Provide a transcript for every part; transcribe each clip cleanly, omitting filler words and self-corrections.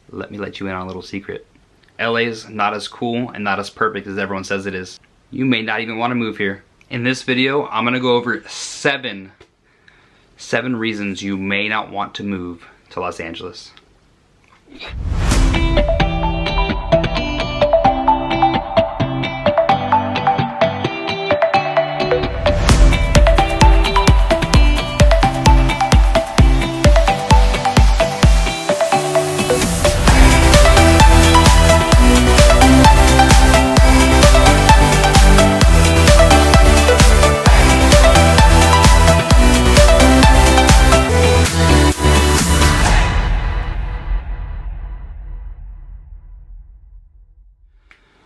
let me let you in on a little secret. LA's not as cool and not as perfect as everyone says it is. You may not even want to move here. In this video, I'm gonna go over seven reasons you may not want to move to Los Angeles.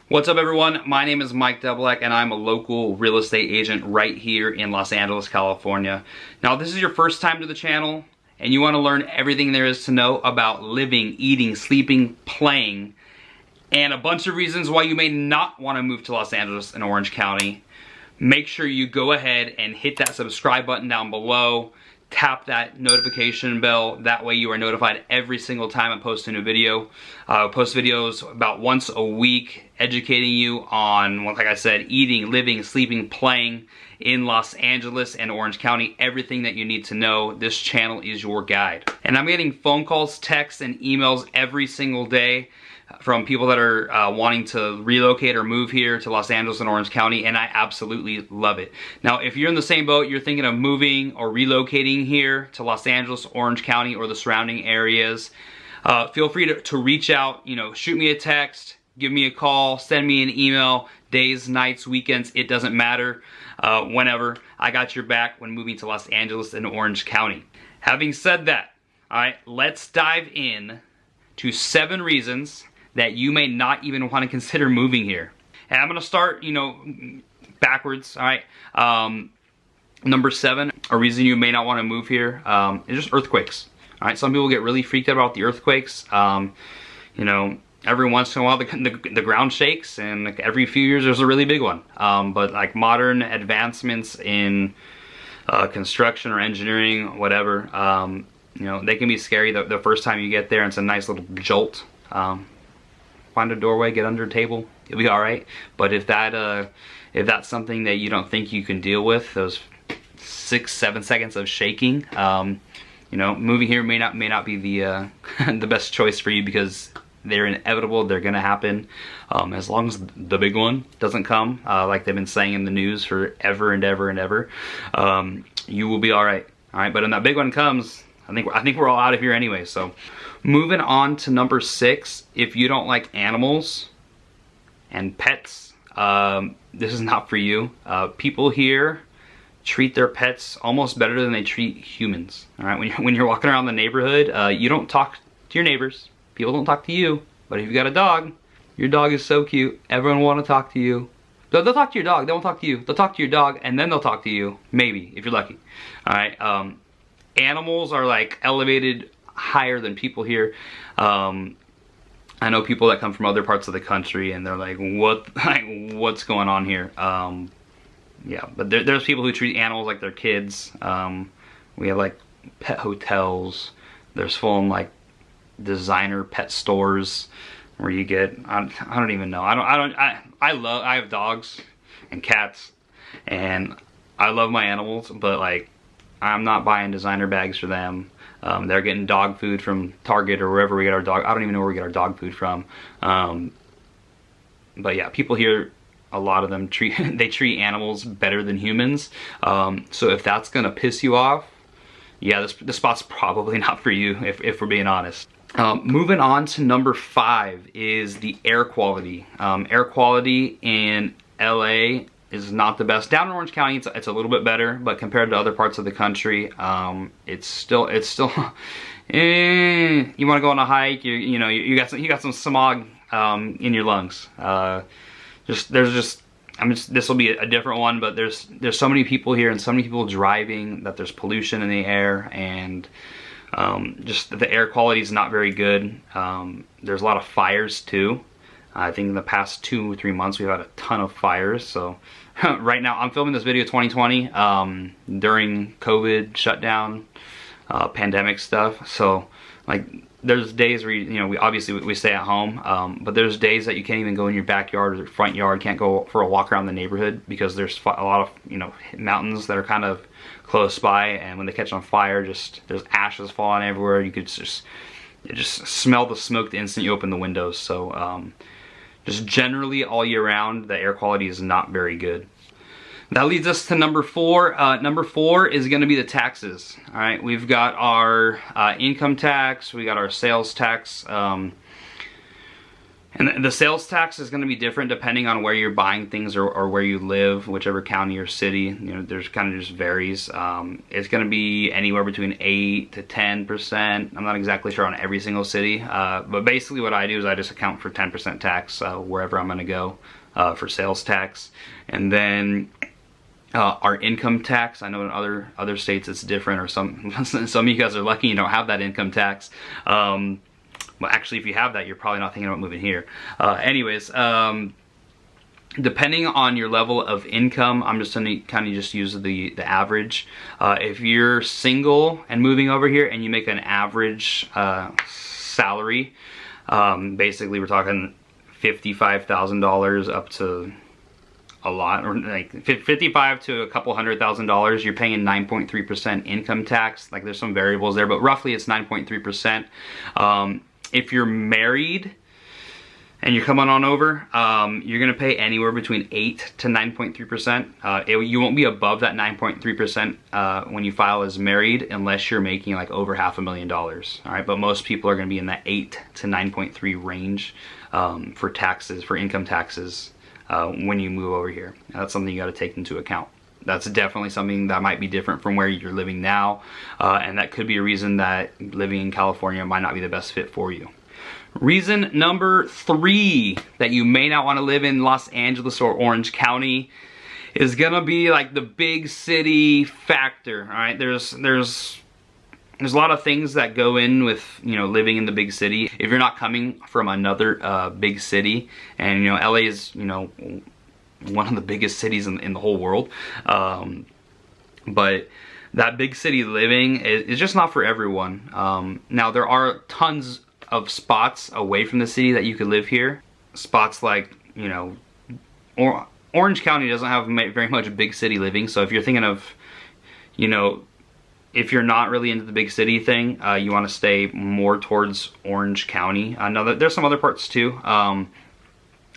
What's up everyone, my name is Mike Deblek and I'm a local real estate agent right here in Los Angeles, California. Now if this is your first time to the channel and you want to learn everything there is to know about living, eating, sleeping, playing, and a bunch of reasons why you may not want to move to Los Angeles and Orange County, make sure you go ahead and hit that subscribe button down below. Tap that notification bell, that way you are notified every single time I post a new video. I post videos about once a week educating you on, like I said, eating, living, sleeping, playing in Los Angeles and Orange County, everything that you need to know. This channel is your guide. And I'm getting phone calls, texts, and emails every single day from people that are wanting to relocate or move here to Los Angeles and Orange County, and I absolutely love it. Now, if you're in the same boat, you're thinking of moving or relocating here to Los Angeles, Orange County, or the surrounding areas, feel free to reach out, shoot me a text, give me a call, send me an email, days, nights, weekends, it doesn't matter, whenever. I got your back when moving to Los Angeles and Orange County. Having said that, all right, let's dive in to 7 reasons that you may not even want to consider moving here. And I'm gonna start, backwards, all right? Number 7, a reason you may not want to move here is just earthquakes. All right, some people get really freaked out about the earthquakes. Every once in a while the ground shakes, and like every few years there's a really big one. But like modern advancements in construction or engineering, whatever, they can be scary the first time you get there, and it's a nice little jolt. Find a doorway, get under a table, you'll be all right. But if that's something that you don't think you can deal with, those 6-7 seconds of shaking, moving here may not be the the best choice for you, because they're inevitable, they're gonna happen. As long as the big one doesn't come, like they've been saying in the news for ever and ever and ever, you will be all right. All right, but when that big one comes, I think we're all out of here anyway. So moving on to number 6, if you don't like animals and pets, this is not for you. People here treat their pets almost better than they treat humans. All right, when you're walking around the neighborhood, you don't talk to your neighbors. People don't talk to you. But if you got a dog, your dog is so cute. Everyone will want to talk to you. They'll talk to your dog. They won't talk to you. They'll talk to your dog, and then they'll talk to you. Maybe, if you're lucky. All right. Animals are like elevated higher than people here. I know people that come from other parts of the country and they're like, what's going on here? Yeah, but there's people who treat animals like they're kids. We have like pet hotels. There's full like designer pet stores where you get, I don't even know. I have dogs and cats, and I love my animals, but like, I'm not buying designer bags for them. They're getting dog food from Target or wherever we get our dog. I don't even know where we get our dog food from. But yeah, people here, a lot of them treat animals better than humans. So if that's gonna piss you off, yeah, this spot's probably not for you, if we're being honest. Moving on to number 5 is the air quality. Air quality in LA is not the best. Down in Orange County, it's a little bit better, but compared to other parts of the country, it's still you want to go on a hike, you got some smog in your lungs. This will be a different one, but there's so many people here and so many people driving that there's pollution in the air, and just the air quality is not very good. There's a lot of fires too. I think in the past 2-3 months we've had a ton of fires. So right now I'm filming this video 2020 during COVID shutdown, pandemic stuff. So like there's days where we obviously we stay at home, but there's days that you can't even go in your backyard or front yard, can't go for a walk around the neighborhood because there's a lot of mountains that are kind of close by, and when they catch on fire, there's ashes falling everywhere. You could just smell the smoke the instant you open the windows. So just generally all year round, the air quality is not very good. That leads us to number 4. Number 4 is going to be the taxes. All right, we've got our income tax, we got our sales tax, and the sales tax is going to be different depending on where you're buying things or where you live, whichever county or city. There's kind of just varies. It's going to be anywhere between 8 to 10%. I'm not exactly sure on every single city, but basically what I do is I just account for 10% tax wherever I'm going to go for sales tax, and then our income tax. I know in other states it's different, or some of you guys are lucky you don't have that income tax. Well, actually, if you have that, you're probably not thinking about moving here. Anyways, depending on your level of income, I'm just gonna kind of just use the average. If you're single and moving over here and you make an average salary, basically we're talking $55,000 up to a lot, or like 55 to a couple $100,000, you're paying 9.3% income tax. Like there's some variables there, but roughly it's 9.3%. If you're married and you're coming on over, you're gonna pay anywhere between 8 to 9.3%. You won't be above that 9.3% when you file as married, unless you're making like over $500,000. All right, but most people are gonna be in that 8 to 9.3 range for taxes, for income taxes. When you move over here. That's something you got to take into account. That's definitely something that might be different from where you're living now, and that could be a reason that living in California might not be the best fit for you. Reason number 3 that you may not want to live in Los Angeles or Orange County is gonna be like the big city factor. All right, there's a lot of things that go in with living in the big city. If you're not coming from another big city, and LA is one of the biggest cities in the whole world, but that big city living is just not for everyone. Now there are tons of spots away from the city that you could live here. Spots like Orange County doesn't have very much big city living, so if you're thinking of if you're not really into the big city thing, you want to stay more towards Orange County. Now there's some other parts too of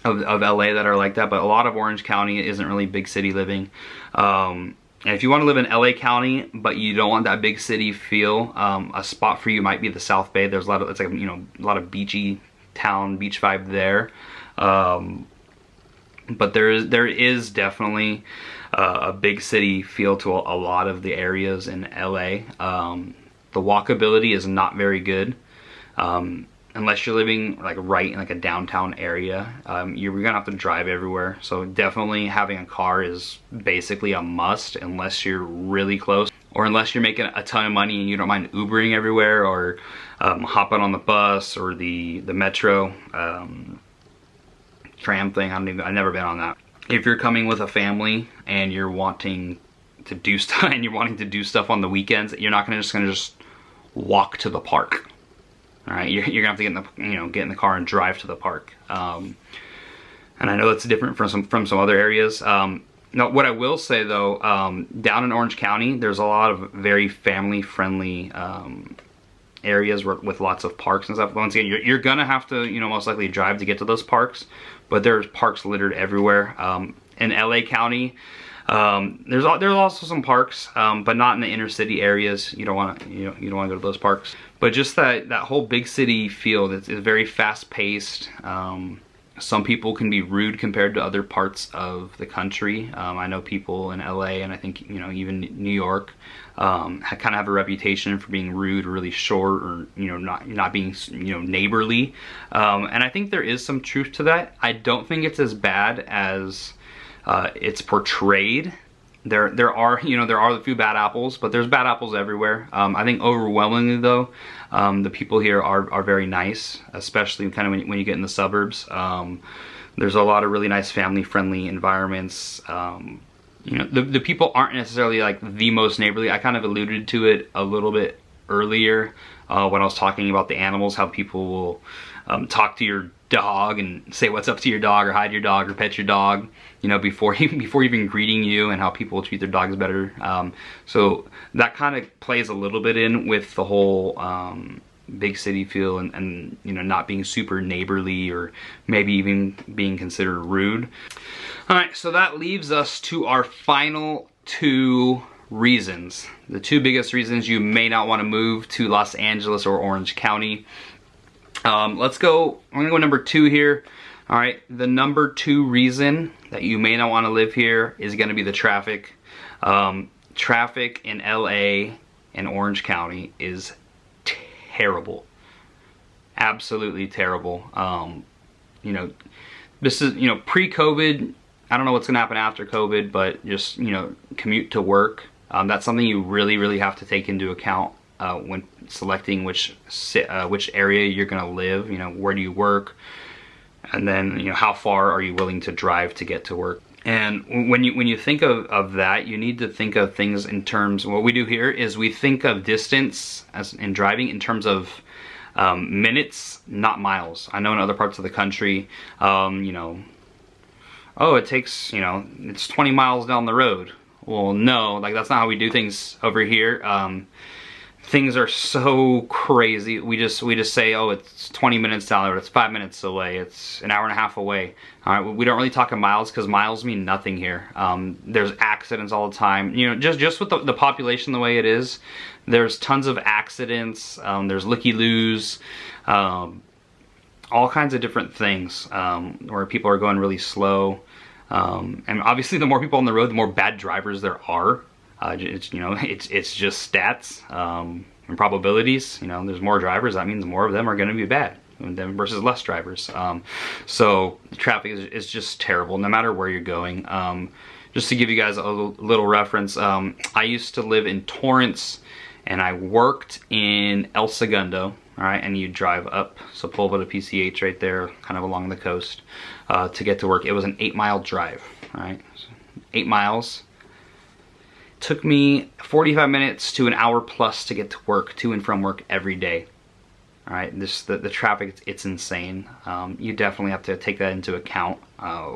LA that are like that, but a lot of Orange County isn't really big city living. And if you want to live in LA County, but you don't want that big city feel, a spot for you might be the South Bay. There's it's like a lot of beachy town, beach vibe there. But there is definitely a big city feel to a lot of the areas in LA. The walkability is not very good unless you're living like right in like a downtown area. You're gonna have to drive everywhere, so definitely having a car is basically a must unless you're really close, or unless you're making a ton of money and you don't mind Ubering everywhere, or hopping on the bus or the metro tram thing. I've never been on that. If you're coming with a family and you're wanting to do stuff on the weekends, you're not just gonna walk to the park. All right, you're gonna have to get in the car and drive to the park. And I know that's different from some other areas. Now, what I will say though, down in Orange County, there's a lot of very family-friendly areas with lots of parks and stuff. Once again, you're gonna have to most likely drive to get to those parks, but there's parks littered everywhere. In LA County, there's also some parks, but not in the inner city areas. You don't want to go to those parks. But just that whole big city feel, it's very fast paced. Some people can be rude compared to other parts of the country. I know people in LA, and I think even New York, kind of have a reputation for being rude, or really short, or not being neighborly. And I think there is some truth to that. I don't think it's as bad as it's portrayed. There are a few bad apples, but there's bad apples everywhere. I think overwhelmingly though, the people here are very nice, especially kind of when you get in the suburbs. There's a lot of really nice family-friendly environments. The people aren't necessarily like the most neighborly. I kind of alluded to it a little bit earlier when I was talking about the animals, how people will talk to your dog and say what's up to your dog or hi to your dog or pet your dog, you know, before even greeting you, and how people treat their dogs better. So that kind of plays a little bit in with the whole big city feel, and you know, not being super neighborly or maybe even being considered rude. All right, so that leaves us to our final two reasons. The two biggest reasons you may not want to move to Los Angeles or Orange County. Let's go, I'm gonna go number two here. All right, the number two reason that you may not want to live here is gonna be the traffic. Traffic in LA and Orange County is terrible. Absolutely terrible. You know, this is, you know, pre-COVID. I don't know what's gonna happen after COVID, but just, you know, commute to work. That's something you really have to take into account when selecting which area you're gonna live. You know, where do you work, and then, you know, how far are you willing to drive to get to work. And when you think of that, you need to think of things in terms, what we do here is we think of distance as in driving in terms of minutes, not miles. I know in other parts of the country, you know, oh, it takes, you know, it's 20 miles down the road. Well, no, like that's not how we do things over here. Things are so crazy. We just say, oh, it's 20 minutes down the road, it's 5 minutes away, it's an hour and a half away. All right, we don't really talk in miles because miles mean nothing here. There's accidents all the time. You know, just with the population the way it is, there's tons of accidents. There's looky-loos, all kinds of different things where people are going really slow. And obviously, the more people on the road, the more bad drivers there are. It's, you know, it's just stats and probabilities. You know, there's more drivers, that means more of them are going to be bad versus less drivers. So the traffic is just terrible no matter where you're going. Just to give you guys a little reference, I used to live in Torrance and I worked in El Segundo. All right, and you drive up Sepulveda to PCH right there, kind of along the coast, to get to work. It was an 8-mile drive. All right, so 8 miles. Took me 45 minutes to an hour plus to get to work, to and from work every day. All right, the traffic, it's insane. You definitely have to take that into account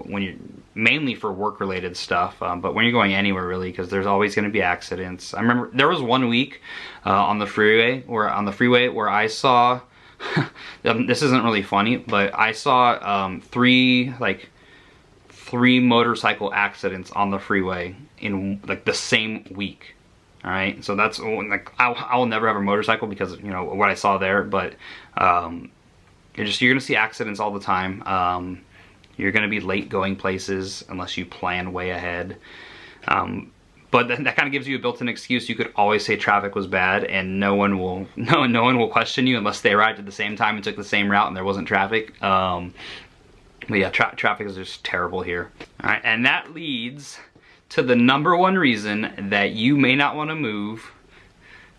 when you're, mainly for work-related stuff, but when you're going anywhere really, because there's always going to be accidents. I remember there was one week on the freeway where I saw, this isn't really funny, but I saw three motorcycle accidents on the freeway in like the same week. All right, so that's like I will never have a motorcycle because, you know, what I saw there, but you're gonna see accidents all the time. You're gonna be late going places unless you plan way ahead. But that kind of gives you a built-in excuse. You could always say traffic was bad, and no one will question you unless they arrived at the same time and took the same route and there wasn't traffic. But yeah, traffic is just terrible here. All right, and that leads to the number one reason that you may not want to move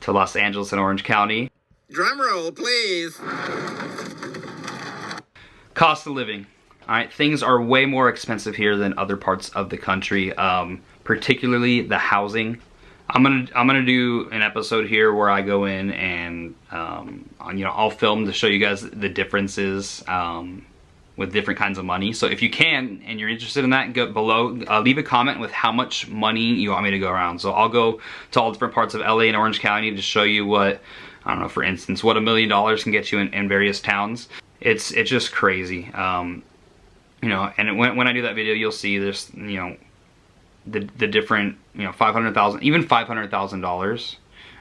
to Los Angeles and Orange County. Drum roll, please. Cost of living. All right, things are way more expensive here than other parts of the country, particularly the housing. I'm gonna do an episode here where I go in and you know, I'll film to show you guys the differences with different kinds of money. So if you can, and you're interested in that, go below, leave a comment with how much money you want me to go around. So I'll go to all different parts of LA and Orange County to show you what, I don't know, for instance, what $1 million can get you in various towns. It's just crazy. You know, and when I do that video, you'll see there's, you know, the different, you know, $500,000, even $500,000.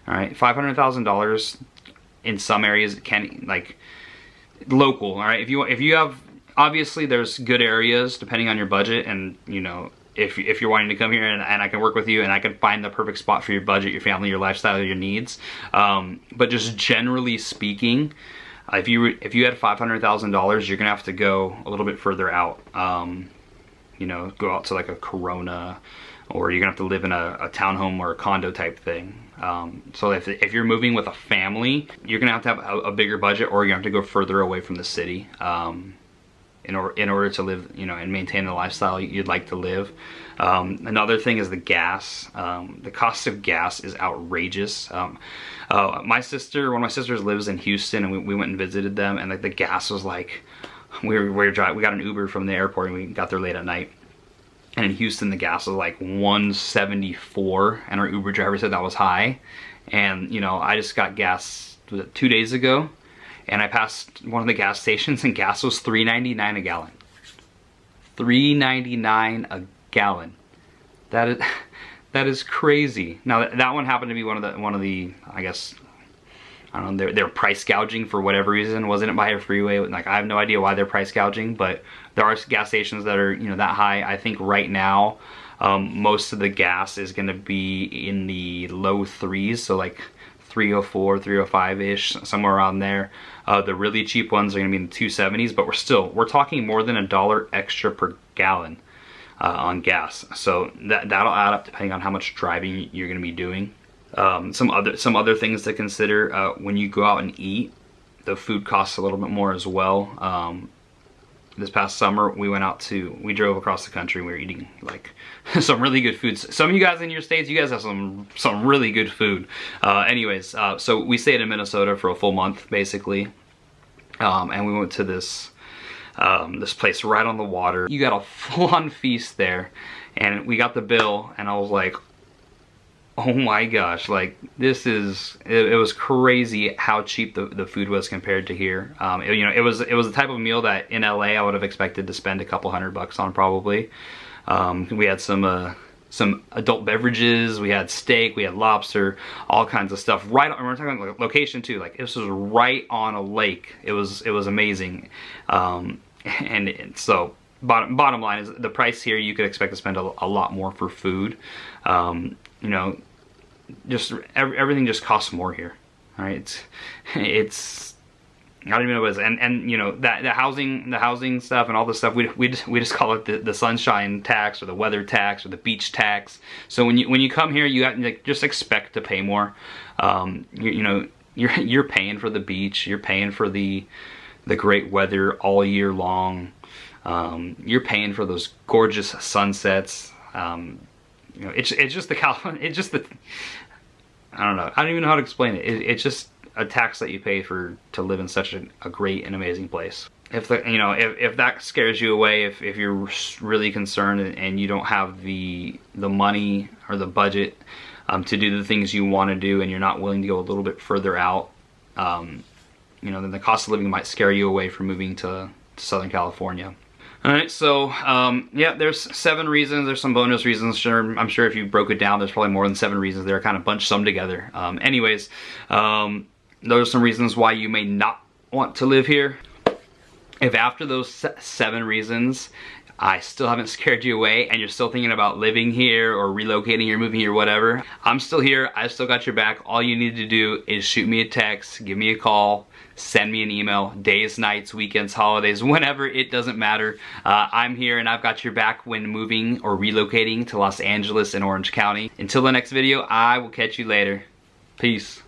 All right, $500,000 in some areas can, like, local. All right, if you have, obviously there's good areas depending on your budget, and you know, if you're wanting to come here and I can work with you and I can find the perfect spot for your budget, your family, your lifestyle, your needs. But just generally speaking, if you had $500,000, you're gonna have to go a little bit further out. You know, go out to like a Corona, or you're gonna have to live in a townhome or a condo type thing. So if you're moving with a family, you're gonna have a bigger budget, or you're gonna have to go further away from the city. in order to live, you know, and maintain the lifestyle you'd like to live. Another thing is the gas. The cost of gas is outrageous. One of my sisters lives in Houston, and we went and visited them, and like the gas was like, we got an Uber from the airport, and we got there late at night. And in Houston, the gas was like $1.74, and our Uber driver said that was high. And you know, I just got gas 2 days ago, and I passed one of the gas stations, and gas was $3.99 a gallon. $3.99 a gallon. That is crazy. Now that one happened to be one of the I guess, I don't know, they're price gouging for whatever reason. Wasn't it by a freeway? Like, I have no idea why they're price gouging, but there are gas stations that are, you know, that high. I think right now, most of the gas is gonna be in the low threes, so like 304, 305-ish, somewhere around there. The really cheap ones are gonna be in the 270s, but we're talking more than $1 extra per gallon on gas. So that'll add up depending on how much driving you're gonna be doing. Some other things to consider when you go out and eat. The food costs a little bit more as well. This past summer we drove across the country. We were eating like some really good foods. Some of you guys in your states, you guys have some really good food. Anyways, so we stayed in Minnesota for a full month basically, and we went to this place right on the water. You got a full-on feast there, and we got the bill, and I was like, oh my gosh, like it was crazy how cheap the food was compared to here. You know, it was the type of meal that in LA I would have expected to spend a couple $100 on probably. We had some adult beverages, we had steak, we had lobster, all kinds of stuff. Right, we're talking like location too. Like, this was right on a lake. It was amazing. And so bottom line is the price here, you could expect to spend a lot more for food. You know, just everything just costs more here. All right, it's I don't even know what it is. And you know, the housing stuff and all this stuff, we just call it the sunshine tax, or the weather tax, or the beach tax. So when you come here, you have to, like, just expect to pay more. You know, you're paying for the beach, you're paying for the great weather all year long. You're paying for those gorgeous sunsets. You know, it's just the California. It's just the, I don't know. I don't even know how to explain it. It's just a tax that you pay to live in such a great and amazing place. If if that scares you away, if you're really concerned and you don't have the money or the budget to do the things you want to do, and you're not willing to go a little bit further out, you know, then the cost of living might scare you away from moving to Southern California. Alright, so yeah, there's 7 reasons. There's some bonus reasons. I'm sure if you broke it down, there's probably more than 7 reasons. They're kind of bunched some together. Anyways, those are some reasons why you may not want to live here. If after those 7 reasons I still haven't scared you away, and you're still thinking about living here or relocating or moving here, whatever, I'm still here. I still got your back. All you need to do is shoot me a text, give me a call, send me an email, days, nights, weekends, holidays, whenever, it doesn't matter. I'm here, and I've got your back when moving or relocating to Los Angeles and Orange County. Until the next video, I will catch you later. Peace.